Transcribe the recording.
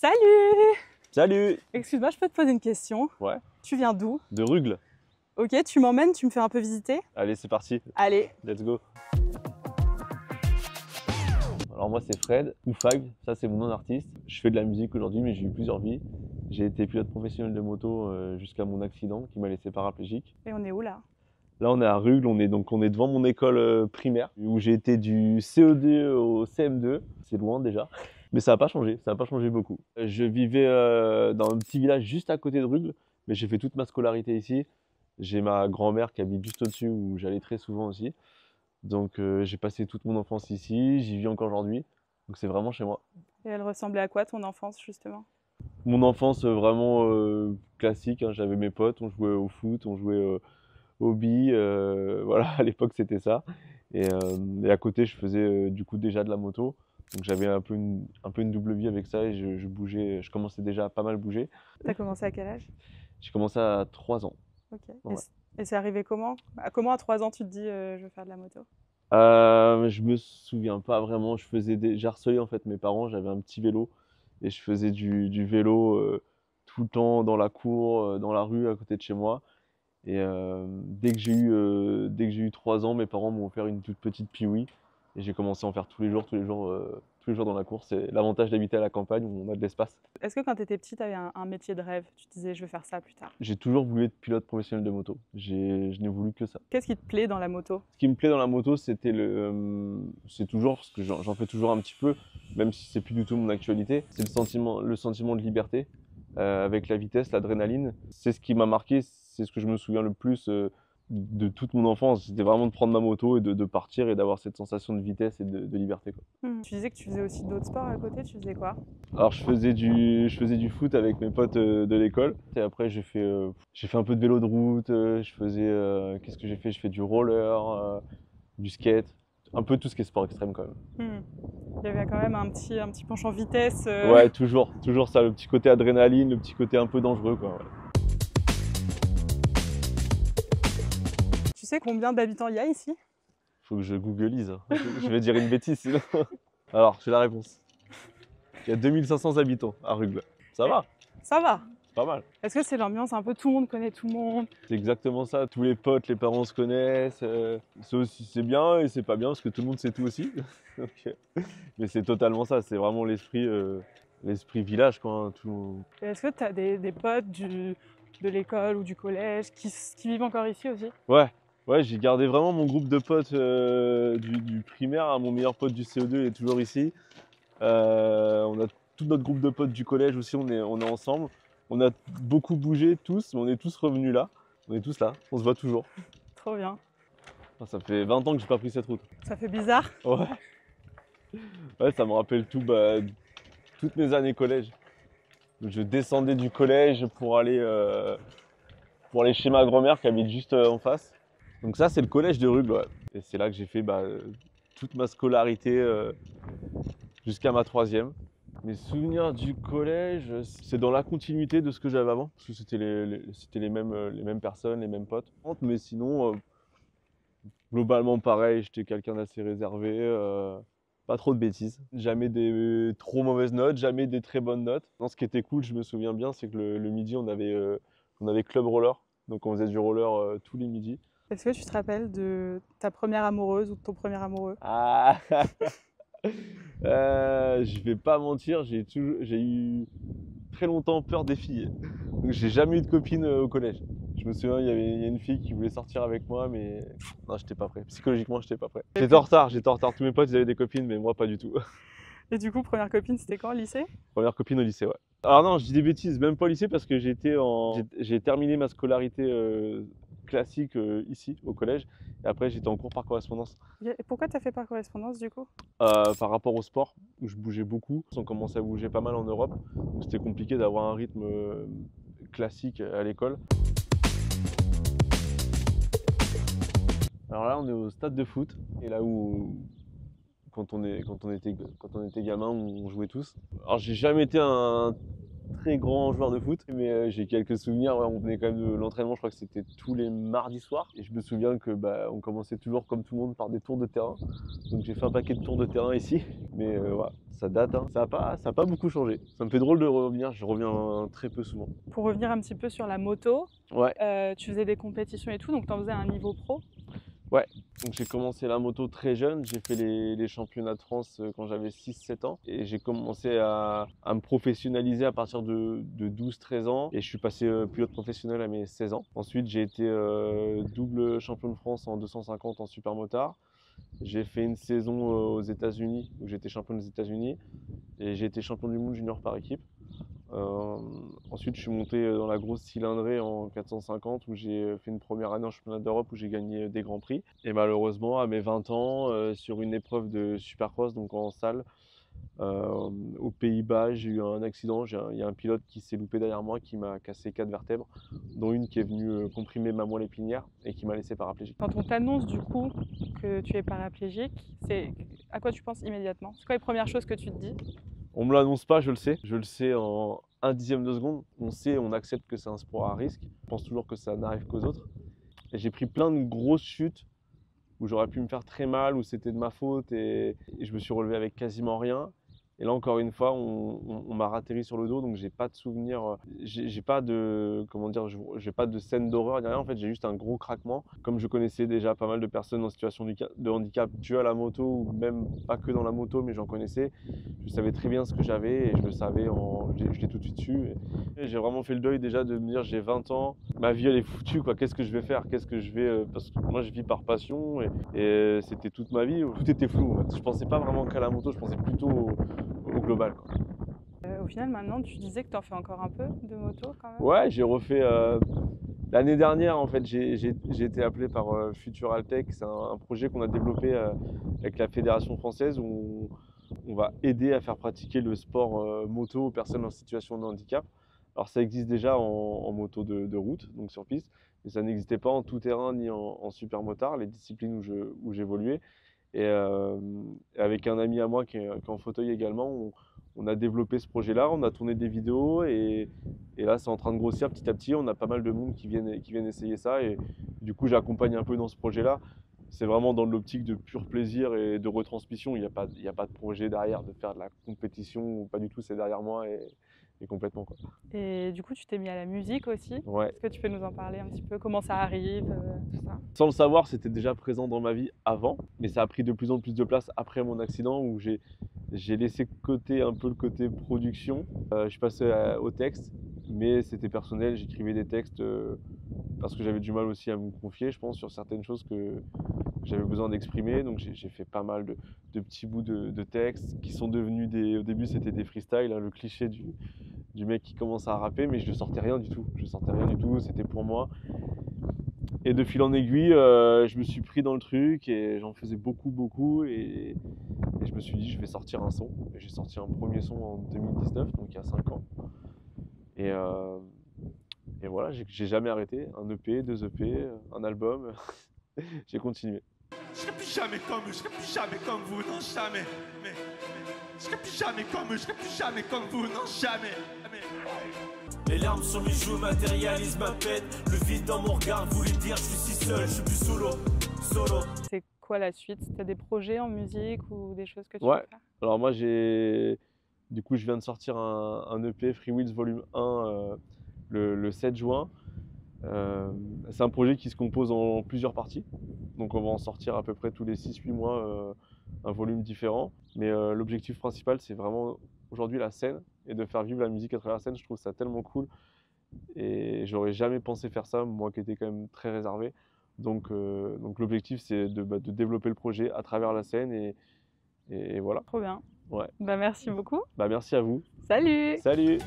Salut! Salut! Excuse-moi, je peux te poser une question? Ouais. Tu viens d'où? De Rugles. Ok, tu m'emmènes, tu me fais un peu visiter? Allez, c'est parti. Allez. Let's go. Alors moi c'est Fred, ou Fag, ça c'est mon nom d'artiste. Je fais de la musique aujourd'hui mais j'ai eu plusieurs vies. J'ai été pilote professionnel de moto jusqu'à mon accident qui m'a laissé paraplégique. Et on est où là? Là on est à Rugles, on est devant mon école primaire où j'ai été du CE2 au CM2. C'est loin déjà, mais ça n'a pas changé beaucoup. Je vivais dans un petit village juste à côté de Rugles, mais j'ai fait toute ma scolarité ici. J'ai ma grand-mère qui habite juste au-dessus où j'allais très souvent aussi. Donc j'ai passé toute mon enfance ici, j'y vis encore aujourd'hui, donc c'est vraiment chez moi. Et elle ressemblait à quoi ton enfance justement? Mon enfance vraiment classique, hein, j'avais mes potes, on jouait au foot, on jouait aux billes, voilà, à l'époque c'était ça. Et à côté je faisais du coup déjà de la moto, donc j'avais un peu une double vie avec ça et je bougeais, je commençais déjà à pas mal bouger. T'as commencé à quel âge? J'ai commencé à 3 ans. Ok. Ouais. Et c'est arrivé comment? Comment à 3 ans tu te dis je veux faire de la moto? Je me souviens pas vraiment, j'ai harcelé en fait mes parents, j'avais un petit vélo et je faisais du vélo tout le temps dans la cour, dans la rue à côté de chez moi. Et dès que j'ai eu 3 ans, mes parents m'ont offert une toute petite Piwi et j'ai commencé à en faire tous les jours dans la cour. C'est l'avantage d'habiter à la campagne où on a de l'espace. Est-ce que quand tu étais petit, tu avais un métier de rêve? Tu te disais je veux faire ça plus tard. J'ai toujours voulu être pilote professionnel de moto. Je n'ai voulu que ça. Qu'est-ce qui te plaît dans la moto? Ce qui me plaît dans la moto, c'est toujours, parce que j'en fais toujours un petit peu, même si c'est plus du tout mon actualité, c'est le sentiment de liberté avec la vitesse, l'adrénaline. C'est ce qui m'a marqué, c'est ce que je me souviens le plus de toute mon enfance. C'était vraiment de prendre ma moto et de partir et d'avoir cette sensation de vitesse et de liberté, quoi. Tu disais que tu faisais aussi d'autres sports à côté, tu faisais quoi? Alors je faisais du foot avec mes potes de l'école. Et après j'ai fait un peu de vélo de route, qu'est-ce que j'ai fait? Je fais du roller, du skate, un peu tout ce qui est sport extrême quand même. Il y avait quand même un petit penchant vitesse. Ouais, toujours ça, le petit côté adrénaline, le petit côté un peu dangereux, quoi. Ouais. Tu sais combien d'habitants il y a ici? Faut que je googlise. Je vais dire une bêtise sinon. Alors, j'ai la réponse. Il y a 2500 habitants à Rugles. Ça va, Ça va. c'est pas mal. Est-ce que c'est l'ambiance un peu tout le monde connaît tout le monde? C'est exactement ça. Tous les potes, les parents se connaissent. C'est bien et c'est pas bien parce que tout le monde sait tout aussi. Donc, mais c'est totalement ça. C'est vraiment l'esprit village, quoi, hein. Et est-ce que tu as des potes de l'école ou du collège qui vivent encore ici aussi? Ouais, j'ai gardé vraiment mon groupe de potes du primaire, hein. Mon meilleur pote du CE2 il est toujours ici. On a tout notre groupe de potes du collège aussi, on est ensemble. On a beaucoup bougé tous, mais on est tous revenus là. On est tous là, on se voit toujours. Trop bien. Ça fait 20 ans que j'ai pas pris cette route. Ça fait bizarre. Ouais, ça me rappelle toutes mes années collège. Je descendais du collège pour aller chez ma grand-mère qui habite juste en face. Donc ça, c'est le collège de Rugles, ouais. Et c'est là que j'ai fait toute ma scolarité jusqu'à ma 3e. Mes souvenirs du collège, c'est dans la continuité de ce que j'avais avant, parce que c'était les mêmes personnes, les mêmes potes. Mais sinon, globalement pareil, j'étais quelqu'un d'assez réservé, pas trop de bêtises. Jamais des trop mauvaises notes, jamais des très bonnes notes. Non, ce qui était cool, je me souviens bien, c'est que le midi, on avait club roller, donc on faisait du roller tous les midis. Est-ce que tu te rappelles de ta première amoureuse ou de ton premier amoureux? Ah je vais pas mentir, j'ai eu très longtemps peur des filles. Donc j'ai jamais eu de copine au collège. Je me souviens, il y a une fille qui voulait sortir avec moi, mais non, j'étais pas prêt. Psychologiquement, j'étais pas prêt. J'étais en retard. Tous mes potes, ils avaient des copines, mais moi, pas du tout. Et du coup, première copine, c'était quand, au lycée? Première copine au lycée, ouais. Alors non, je dis des bêtises, même pas au lycée parce que j'ai terminé ma scolarité classique ici, au collège. Et après, j'étais en cours par correspondance. Et pourquoi tu as fait par correspondance du coup? Par rapport au sport, où je bougeais beaucoup. On commençait à bouger pas mal en Europe. Donc c'était compliqué d'avoir un rythme classique à l'école. Alors là, on est au stade de foot. Et là où, quand on était gamin, on jouait tous. Alors j'ai jamais été un très grand joueur de foot, mais j'ai quelques souvenirs. Ouais, on venait quand même de l'entraînement, je crois que c'était tous les mardis soirs. Et je me souviens que on commençait toujours comme tout le monde par des tours de terrain. Donc j'ai fait un paquet de tours de terrain ici. Mais voilà, ça date, hein. Ça a pas beaucoup changé. Ça me fait drôle de revenir, je reviens très peu souvent. Pour revenir un petit peu sur la moto, Ouais. tu faisais des compétitions et tout, donc tu en faisais à un niveau pro. Ouais, donc j'ai commencé la moto très jeune, j'ai fait les championnats de France quand j'avais 6-7 ans et j'ai commencé à me professionnaliser à partir de 12-13 ans et je suis passé pilote professionnel à mes 16 ans. Ensuite j'ai été double champion de France en 250 en supermotard. J'ai fait une saison aux États-Unis où j'étais champion des États-Unis et j'ai été champion du monde junior par équipe. Ensuite, je suis monté dans la grosse cylindrée en 450 où j'ai fait une première année en championnat d'Europe où j'ai gagné des grands prix. Et malheureusement, à mes 20 ans, sur une épreuve de supercross, donc en salle, aux Pays-Bas, j'ai eu un accident. Il y a un pilote qui s'est loupé derrière moi, qui m'a cassé 4 vertèbres, dont une qui est venue comprimer ma moelle épinière et qui m'a laissé paraplégique. Quand on t'annonce du coup que tu es paraplégique, c'est à quoi tu penses immédiatement? C'est quoi les premières choses que tu te dis? On me l'annonce pas, je le sais. Je le sais en un dixième de seconde. On sait, on accepte que c'est un sport à risque. Je pense toujours que ça n'arrive qu'aux autres. Et j'ai pris plein de grosses chutes où j'aurais pu me faire très mal, où c'était de ma faute et je me suis relevé avec quasiment rien. Et là, encore une fois, on m'a ratterri sur le dos, donc j'ai pas de souvenir, j'ai pas de, comment dire, j'ai pas de scène d'horreur ni rien. En fait, j'ai juste un gros craquement. Comme je connaissais déjà pas mal de personnes en situation de handicap dû à la moto, ou même pas que dans la moto, mais j'en connaissais, je savais très bien ce que j'avais et je le savais, je l'ai tout de suite su. Et j'ai vraiment fait le deuil déjà de me dire, j'ai 20 ans, ma vie elle est foutue, quoi. Qu'est-ce que je vais faire? Qu'est-ce que je vais, parce que moi je vis par passion et c'était toute ma vie. Tout était flou, en fait. Je pensais pas vraiment qu'à la moto, je pensais plutôt au global, quoi. Au final, maintenant, tu disais que tu en fais encore un peu de moto quand même? Ouais, j'ai refait l'année dernière, en fait, j'ai été appelé par Futuraltech. C'est un projet qu'on a développé avec la Fédération française où on va aider à faire pratiquer le sport moto aux personnes en situation de handicap. Alors ça existe déjà en moto de route, donc sur piste, mais ça n'existait pas en tout terrain ni en supermotard, les disciplines où j'évoluais. Et avec un ami à moi qui est en fauteuil également, on a développé ce projet-là, on a tourné des vidéos et là c'est en train de grossir petit à petit. On a pas mal de monde qui viennent essayer ça et du coup j'accompagne un peu dans ce projet-là. C'est vraiment dans l'optique de pur plaisir et de retransmission. Il y a pas de projet derrière de faire de la compétition, pas du tout, c'est derrière moi et complètement, quoi. Et du coup, tu t'es mis à la musique aussi. Ouais. Est-ce que tu peux nous en parler un petit peu? Comment ça arrive, tout ça? Sans le savoir, c'était déjà présent dans ma vie avant, mais ça a pris de plus en plus de place après mon accident où j'ai laissé de côté un peu le côté production. Je suis passé au texte, mais c'était personnel. J'écrivais des textes parce que j'avais du mal aussi à me confier, je pense, sur certaines choses que j'avais besoin d'exprimer. Donc j'ai fait pas mal de petits bouts de textes qui sont devenus au début c'était des freestyles, hein, le cliché du mec qui commence à rapper, mais je ne sortais rien du tout. Je sortais rien du tout, c'était pour moi. Et de fil en aiguille, je me suis pris dans le truc et j'en faisais beaucoup et je me suis dit je vais sortir un son. Et j'ai sorti un premier son en 2019, donc il y a 5 ans. Et voilà, j'ai jamais arrêté. Un EP, 2 EP, un album. J'ai continué. Je serai plus jamais comme eux, je serai plus jamais comme vous, non jamais. Mais je serai plus jamais comme eux, je serai plus jamais comme vous, non jamais. Les larmes sur mes joues matérialisent ma peine. Le vide dans mon regard voulait dire je suis si seul, je suis plus solo. C'est quoi la suite? T'as des projets en musique ou des choses que tu Ouais. veux faire? Alors moi du coup je viens de sortir un EP Free Wheels Volume 1 le 7 juin. C'est un projet qui se compose en plusieurs parties. Donc on va en sortir à peu près tous les 6-8 mois un volume différent. Mais l'objectif principal c'est vraiment aujourd'hui la scène et de faire vivre la musique à travers la scène. Je trouve ça tellement cool et j'aurais jamais pensé faire ça, moi qui étais quand même très réservé. Donc l'objectif c'est de développer le projet à travers la scène et voilà. Trop bien. Ouais. Bah merci beaucoup. Bah merci à vous. Salut! Salut!